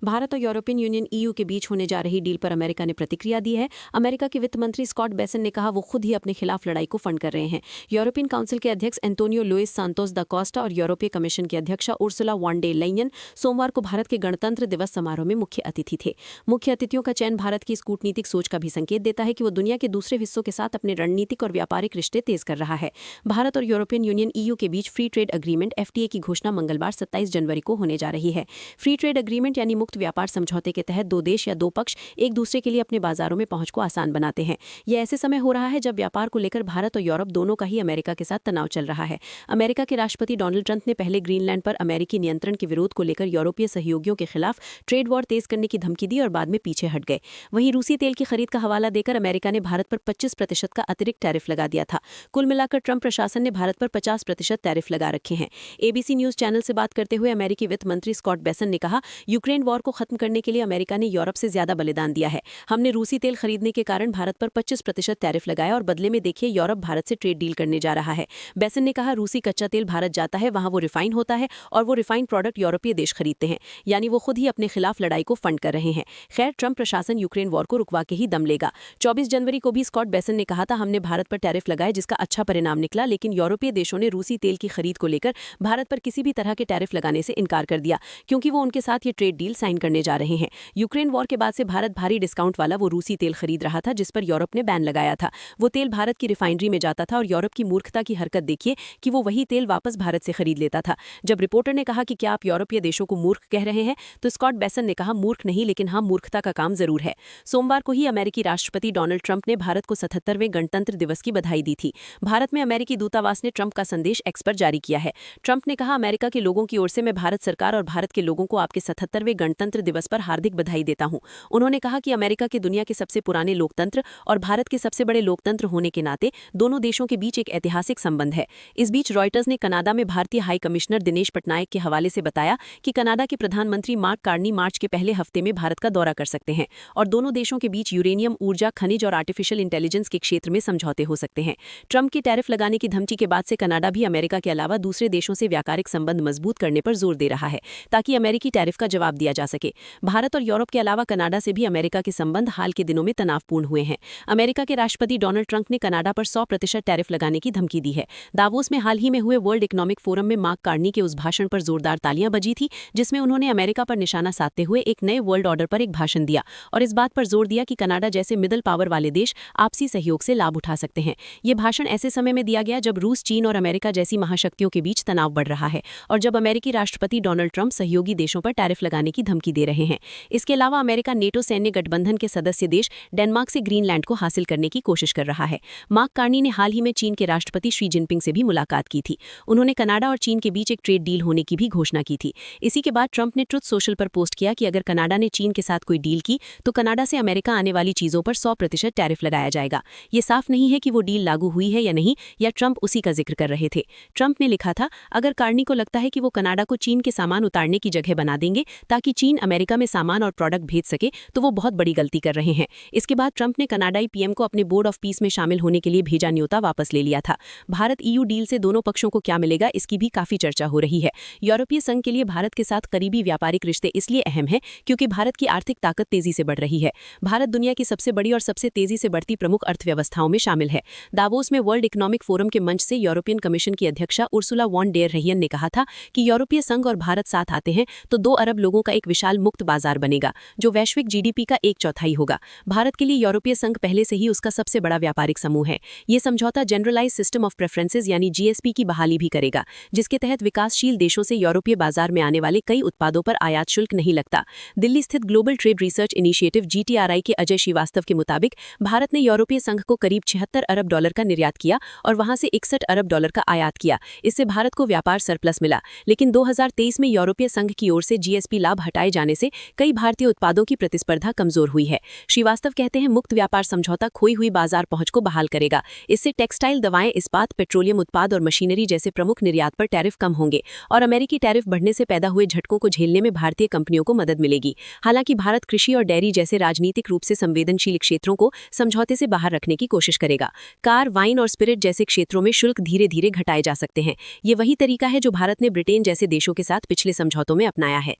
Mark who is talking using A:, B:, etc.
A: भारत और European union EU के बीच होने जा रही डील पर अमेरिका ने प्रतिक्रिया दी है। अमेरिका के वित्त मंत्री स्कॉट बेसन ने कहा वो खुद ही अपने खिलाफ लड़ाई को फंड कर रहे हैं। यूरोपियन काउंसिल के अध्यक्ष एंटोनियो लुइस सांतोस दा कोस्टा और यूरोपीय कमीशन की अध्यक्षा उर्सुला वॉन डे लेयन सोमवार को भारत के गणतंत्र दिवस समारोह में मुख्य अतिथि थे। मुख्य अतिथियों का चयन भारत की इस कूटनीतिक सोच का भी संकेत देता है कि वो दुनिया के दूसरे हिस्सों के साथ अपने रणनीतिक और व्यापारिक रिश्ते तेज कर रहा है। भारत और यूरोपियन यूनियन ईयू के बीच फ्री ट्रेड एग्रीमेंट एफटीए की घोषणा मंगलवार 27 जनवरी को होने जा रही है। फ्री ट्रेड एग्रीमेंट यानी मुक्त व्यापार समझौते के तहत दो देश या दो पक्ष एक दूसरे के लिए अपने बाजारों में पहुंच को आसान बनाते हैं। यह ऐसे समय हो रहा है जब व्यापार को लेकर भारत और यूरोप दोनों का ही अमेरिका के साथ तनाव चल रहा है। अमेरिका के राष्ट्रपति डोनाल्ड ट्रंप ने पहले ग्रीनलैंड पर अमेरिकी नियंत्रण के विरोध को लेकर यूरोपीय सहयोगियों के खिलाफ ट्रेड वॉर तेज करने की धमकी दी और बाद में पीछे हट गए। वहीं रूसी तेल की खरीद का हवाला देकर अमेरिका ने भारत पर 25% का अतिरिक्त टैरिफ लगा दिया था। कुल मिलाकर ट्रंप प्रशासन ने भारत पर 50% टैरिफ लगा रखे हैं। एबीसी न्यूज चैनल से बात करते हुए अमेरिकी वित्त मंत्री स्कॉट बेसन ने कहा, यूक्रेन वॉर को खत्म करने के लिए अमेरिका ने यूरोप से ज्यादा बलिदान दिया है। हमने रूसी तेल खरीदने के कारण भारत पर 25% टैरिफ लगाया और बदले में देखिए यूरोप भारत से ट्रेड डील करने जा रहा है। बेसन ने कहा, रूसी कच्चा तेल भारत जाता है, वहां वो रिफाइन होता है और वो रिफाइंड प्रोडक्ट यूरोपीय देश खरीदते हैं, यानी वो खुद ही अपने खिलाफ लड़ाई को फंड कर रहे हैं। खैर, ट्रंप प्रशासन यूक्रेन वॉर को रुकवा के ही दम लेगा। 24 जनवरी को भी स्कॉट बेसन ने कहा था, हमने भारत पर टैरिफ लगाए जिसका अच्छा परिणाम निकला, लेकिन यूरोपीय देशों ने रूसी तेल की खरीद को लेकर भारत पर किसी भी तरह के टैरिफ लगाने से इनकार कर दिया, क्योंकि वो उनके साथ ये ट्रेड डील साइन करने जा रहे हैं। यूक्रेन वॉर के बाद से भारत भारी डिस्काउंट वाला वो रूसी तेल खरीद रहा था जिस पर यूरोप ने बैन लगाया था। वो तेल भारत की रिफाइनरी में जाता था और यूरोप की मूर्खता की हरकत देखिए कि वो वही तेल वापस भारत से खरीद लेता था। जब रिपोर्टर ने कहा कि क्या आप यूरोपीय देशों को मूर्ख कह रहे हैं, तो स्कॉट बेसन ने कहा, मूर्ख नहीं, लेकिन हाँ, मूर्खता का काम जरूर है। सोमवार को ही अमेरिकी राष्ट्रपति डोनाल्ड ट्रंप ने भारत को 77वें गणतंत्र दिवस की बधाई दी थी। भारत में अमेरिकी दूतावास ने ट्रंप का संदेश एक्स पर जारी किया है। ट्रंप ने कहा, अमेरिका के लोगों की ओर से मैं भारत सरकार और भारत के लोगों को आपके 77वें गणतंत्र दिवस पर हार्दिक बधाई देता हूं। उन्होंने कहा कि अमेरिका के दुनिया के सबसे पुराने लोकतंत्र और भारत के सबसे बड़े लोकतंत्र होने के नाते दोनों देशों के बीच एक ऐतिहासिक संबंध है। इस बीच रॉयटर्स ने कनाडा में भारतीय हाई कमिश्नर दिनेश पटनायक के हवाले से बताया कि कनाडा के प्रधानमंत्री मार्क कार्नी मार्च के पहले हफ्ते में भारत का दौरा कर सकते हैं और दोनों देशों के बीच यूरेनियम, ऊर्जा, खनिज और आर्टिफिशियल इंटेलिजेंस के क्षेत्र में समझौते हो सकते हैं। ट्रंप की टैरिफ लगाने की धमकी के बाद से कनाडा भी अमेरिका के अलावा दूसरे देशों से व्यापारिक संबंध मजबूत करने पर जोर दे रहा है ताकि अमेरिकी टैरिफ का जवाब दिया जा सके। भारत और यूरोप के अलावा कनाडा से भी अमेरिका के संबंध हाल के दिनों में तनावपूर्ण हुए हैं। अमेरिका के राष्ट्रपति डोनाल्ड ट्रंप ने कनाडा पर 100% टैरिफ लगाने की धमकी दी है। दावोस में हाल ही में हुए वर्ल्ड इकोनॉमिक फोरम में मार्क कार्नी के उस भाषण पर जोरदार तालियां बजी थी जिसमें उन्होंने अमेरिका पर निशाना साधते हुए एक नए वर्ल्ड ऑर्डर पर एक भाषण दिया और इस बात पर जोर दिया कि कनाडा जैसे मिडिल पावर वाले देश आपसी सहयोग से लाभ उठा सकते हैं। ये भाषण ऐसे समय में दिया गया जब रूस, चीन और अमेरिका जैसी महाशक्तियों के बीच तनाव बढ़ रहा है और जब अमेरिकी राष्ट्रपति डोनाल्ड ट्रंप सहयोगी देशों पर टैरिफ लगाने की धमकी दे रहे हैं। इसके अलावा अमेरिका नेटो सैन्य गठबंधन के सदस्य देश डेनमार्क से ग्रीनलैंड को हासिल करने की कोशिश कर रहा है। मार्क कार्नी ने हाल ही में चीन के राष्ट्रपति शी जिनपिंग से भी मुलाकात की थी। उन्होंने कनाडा और चीन के बीच एक ट्रेड डील होने की भी घोषणा की थी। इसी के बाद ट्रंप ने ट्रुथ सोशल पर पोस्ट किया कि अगर कनाडा ने चीन के साथ कोई डील की तो कनाडा से अमेरिका आने वाली चीजों पर 100% टैरिफ लगाया जाएगा। ये साफ नहीं है कि वो डील लागू हुई है या नहीं, या ट्रंप उसी का जिक्र कर रहे थे। ट्रंप ने लिखा था, अगर कार्नी को लगता है कि वो कनाडा को चीन के सामान उतारने की जगह बना देंगे ताकि चीन अमेरिका में सामान और प्रोडक्ट भेज सके तो वो बहुत बड़ी गलती कर रहे हैं। इसके बाद ट्रंप ने कनाडाई पीएम को अपने बोर्ड ऑफ पीस में शामिल होने के लिए भेजा न्योता वापस ले लिया था। भारत ईयू डील से दोनों पक्षों को क्या मिलेगा, इसकी भी काफी चर्चा हो रही है। यूरोपीय संघ के लिए भारत के साथ करीबी व्यापारिक रिश्ते इसलिए अहम है क्योंकि भारत की आर्थिक ताकत तेजी से बढ़ रही है। भारत दुनिया की सबसे बड़ी और सबसे तेजी से बढ़ती प्रमुख अर्थव्यवस्थाओं में शामिल है। दावोस में वर्ल्ड इकोनॉमिक फोरम के मंच से यूरोपियन कमीशन की अध्यक्षा उर्सुला वॉन डेर लेयन ने कहा था कि यूरोपीय संघ और भारत साथ आते हैं तो 2 अरब लोगों का एक विशाल मुक्त बाजार बनेगा जो वैश्विक जीडीपी का 1/4 होगा। भारत के लिए यूरोपीय संघ पहले से ही उसका सबसे बड़ा व्यापारिक समूह है। ये समझौता जनरलाइज सिस्टम ऑफ प्रेफरेंसेस यानी जीएसपी की बहाली भी करेगा, जिसके तहत विकासशील देशों से यूरोपीय बाजार में आने वाले कई उत्पादों पर आयात शुल्क नहीं लगता। दिल्ली स्थित ग्लोबल ट्रेड रिसर्च इनिशिएटिव जीटीआरआई के अजय श्रीवास्तव के मुताबिक भारत ने यूरोपीय संघ को करीब $76 अरब का निर्यात किया और वहां से $61 अरब का आयात किया। इससे भारत को व्यापार सरप्लस मिला, लेकिन 2023 में यूरोपीय संघ की ओर से जीएसपी लाभ हटाए जाने से कई भारतीय उत्पादों की प्रतिस्पर्धा कमजोर हुई है। श्रीवास्तव कहते हैं, मुक्त व्यापार समझौता खोई हुई बाजार पहुंच को बहाल करेगा। इससे टेक्सटाइल, दवाएं, इस्पात, पेट्रोलियम उत्पाद और मशीनरी जैसे प्रमुख निर्यात पर टैरिफ कम होंगे और अमेरिकी टैरिफ बढ़ने से पैदा हुए झटकों को झेलने में भारतीय कंपनियों को मदद मिलेगी। हालांकि भारत कृषि और डेयरी जैसे राजनीतिक रूप से संवेदनशील क्षेत्रों को समझौते से बाहर रखने की कोशिश करेगा। कार, वाइन और स्पिरिट जैसे क्षेत्रों में शुल्क धीरे धीरे घटाए जा सकते हैं। ये वही तरीका है जो भारत ने ब्रिटेन जैसे देशों के साथ पिछले समझौतों में अपनाया है।